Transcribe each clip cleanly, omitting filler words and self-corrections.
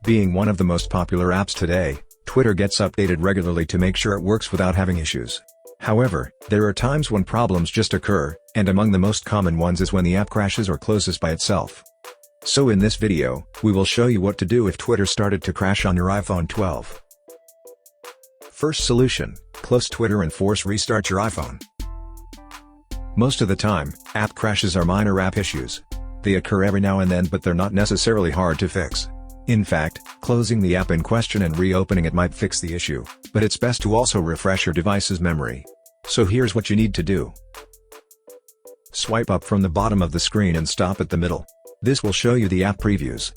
Being one of the most popular apps today, Twitter gets updated regularly to make sure it works without having issues. However, there are times when problems just occur, and among the most common ones is when the app crashes or closes by itself. So in this video, we will show you what to do if Twitter started to crash on your iPhone 12. First solution, close Twitter and force restart your iPhone. Most of the time, app crashes are minor app issues. They occur every now and then, but they're not necessarily hard to fix. In fact, closing the app in question and reopening it might fix the issue, but it's best to also refresh your device's memory. So here's what you need to do. Swipe up from the bottom of the screen and stop at the middle. This will show you the app previews.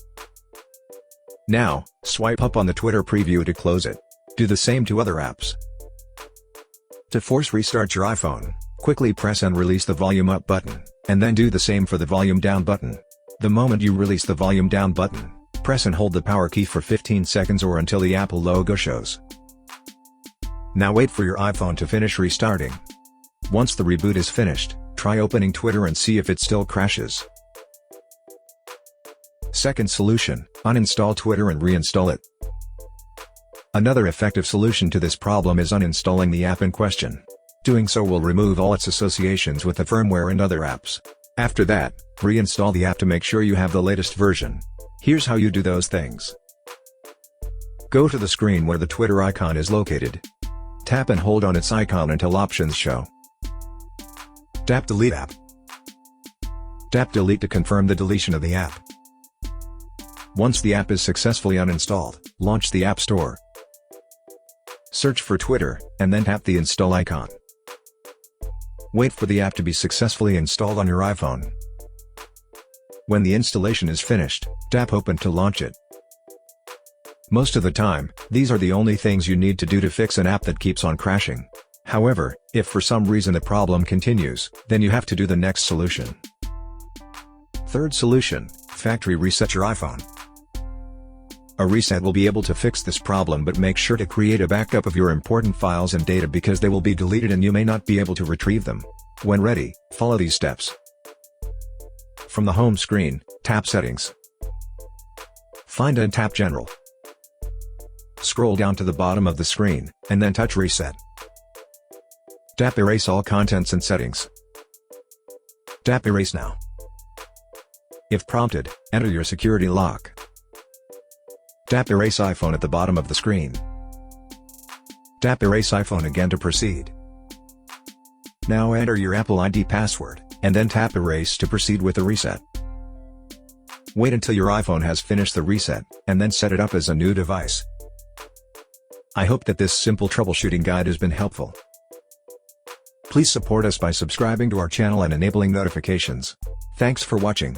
Now, swipe up on the Twitter preview to close it. Do the same to other apps. To force restart your iPhone, quickly press and release the volume up button, and then do the same for the volume down button. The moment you release the volume down button, press and hold the power key for 15 seconds or until the Apple logo shows. Now wait for your iPhone to finish restarting. Once the reboot is finished, try opening Twitter and see if it still crashes. Second solution, uninstall Twitter and reinstall it. Another effective solution to this problem is uninstalling the app in question. Doing so will remove all its associations with the firmware and other apps. After that, reinstall the app to make sure you have the latest version. Here's how you do those things. Go to the screen where the Twitter icon is located. Tap and hold on its icon until options show. Tap Delete App. Tap Delete to confirm the deletion of the app. Once the app is successfully uninstalled, launch the App Store. Search for Twitter, and then tap the install icon. Wait for the app to be successfully installed on your iPhone. When the installation is finished, tap Open to launch it. Most of the time, these are the only things you need to do to fix an app that keeps on crashing. However, if for some reason the problem continues, then you have to do the next solution. Third solution, factory reset your iPhone. A reset will be able to fix this problem, but make sure to create a backup of your important files and data because they will be deleted and you may not be able to retrieve them. When ready, follow these steps. From the home screen, tap Settings. Find and tap General. Scroll down to the bottom of the screen, and then touch Reset. Tap Erase all contents and settings. Tap Erase now. If prompted, enter your security lock. Tap Erase iPhone at the bottom of the screen. Tap Erase iPhone again to proceed. Now enter your Apple ID password, and then tap Erase to proceed with the reset. Wait until your iPhone has finished the reset, and then set it up as a new device. I hope that this simple troubleshooting guide has been helpful. Please support us by subscribing to our channel and enabling notifications. Thanks for watching.